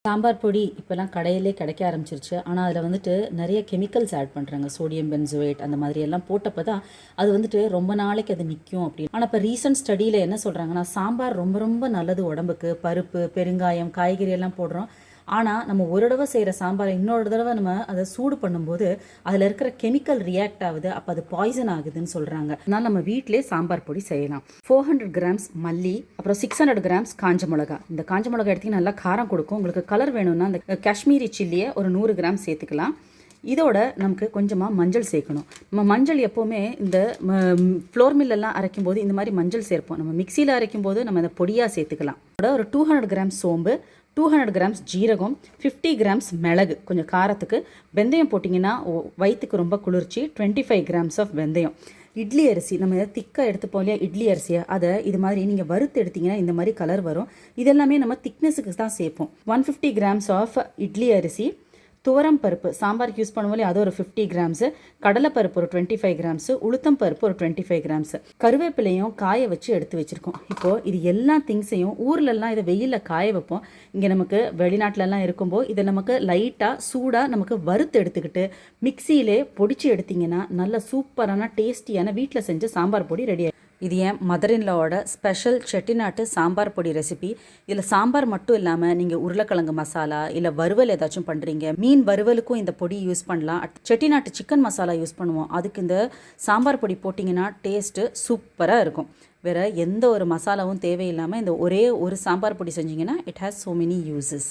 சாம்பார் பொடி இப்போலாம் கடையிலே கிடைக்க ஆரம்பிச்சிருச்சு. ஆனால் அதில் வந்துட்டு நிறைய கெமிக்கல்ஸ் ஆட் பண்ணுறாங்க. சோடியம் பென்சோயேட் அந்த மாதிரி எல்லாம் போட்டப்போ தான் அது வந்துட்டு ரொம்ப நாளைக்கு அது நிற்கும் அப்படின்னு. ஆனால் இப்போ ரீசன்ட் ஸ்டடியில் என்ன சொல்கிறாங்கன்னா, சாம்பார் ரொம்ப ரொம்ப நல்லது உடம்புக்கு. பருப்பு, பெருங்காயம், காய்கறி எல்லாம் போடுறோம். ஆனால் நம்ம ஒரு தடவை செய்கிற சாம்பாரை இன்னொரு தடவை நம்ம அதை சூடு பண்ணும்போது அதில் இருக்கிற கெமிக்கல் ரியாக்ட் ஆகுது. அப்போ அது பாய்சன் ஆகுதுன்னு சொல்கிறாங்க. அதனால் நம்ம வீட்டிலே சாம்பார் பொடி செய்யலாம். 400 கிராம்ஸ் மல்லி, அப்புறம் 600 கிராம்ஸ் காஞ்ச மிளகா. இந்த காஞ்ச மிளகா எடுத்திங்கன்னா நல்லா காரம் கொடுக்கும். உங்களுக்கு கலர் வேணும்னா இந்த காஷ்மீரி சில்லியை ஒரு 100 கிராம் சேர்த்துக்கலாம். இதோட நமக்கு கொஞ்சமாக மஞ்சள் சேர்க்கணும். நம்ம மஞ்சள் எப்போவுமே இந்த ஃப்ளோர் மில்லெல்லாம் அரைக்கும் போது இந்த மாதிரி மஞ்சள் சேர்ப்போம். நம்ம மிக்சியில் அரைக்கும் போது நம்ம இந்த பொடியாக சேர்த்துக்கலாம். ஒரு 200 கிராம்ஸ் சோம்பு, 200 கிராம்ஸ் ஜீரகம், 50 கிராம்ஸ் மிளகு, கொஞ்சம் காரத்துக்கு. வெந்தயம் போட்டிங்கன்னா வயிற்றுக்கு ரொம்ப குளிர்ச்சி. 25 கிராம்ஸ் ஆஃப் வெந்தயம். இட்லி அரிசி நம்ம திக்காக எடுத்துப்போம் இல்லையா, இட்லி அரிசியை அதை இது மாதிரி நீங்கள் வறுத்து எடுத்திங்கன்னா இந்த மாதிரி கலர் வரும். இதெல்லாமே நம்ம திக்னஸுக்கு தான் சேர்ப்போம். 150 கிராம்ஸ் ஆஃப் இட்லி அரிசி, துவரம் பருப்பு சாம்பாருக்கு யூஸ் பண்ணுவோம் இல்லையா, அது ஒரு 50 கிராம்ஸு, கடலைப்பருப்பு ஒரு 25 கிராம்ஸு, உளுத்தம் பருப்பு ஒரு 25 கிராம்ஸு, கருவேப்பிலையும் காய வச்சு எடுத்து வச்சுருக்கோம். இப்போது இது எல்லா திங்ஸையும் ஊர்லெலாம் இதை வெயிலில் காய வைப்போம். இங்கே நமக்கு வெளிநாட்டிலலாம் இருக்கும்போது இதை நமக்கு லைட்டாக சூடாக நமக்கு வறுத்து எடுத்துக்கிட்டு மிக்சியிலே பொடிச்சு எடுத்திங்கன்னா நல்ல சூப்பரான டேஸ்டியான வீட்டில் செஞ்ச சாம்பார் பொடி ரெடி. இது என் மதர் இன்லாவோட ஸ்பெஷல் செட்டிநாட்டு சாம்பார் பொடி ரெசிபி. இதில் சாம்பார் மட்டும் இல்லாமல் நீங்கள் உருளைக்கிழங்கு மசாலா இல்லை வறுவல் ஏதாச்சும் பண்ணுறீங்க, மீன் வறுவலுக்கும் இந்த பொடி யூஸ் பண்ணலாம். செட்டிநாட்டு சிக்கன் மசாலா யூஸ் பண்ணுவோம், அதுக்கு இந்த சாம்பார் பொடி போட்டிங்கன்னா டேஸ்ட்டு சூப்பராக இருக்கும். வேறு எந்த ஒரு மசாலாவும் தேவையில்லாமல் இந்த ஒரே ஒரு சாம்பார் பொடி செஞ்சிங்கன்னா it has so many uses.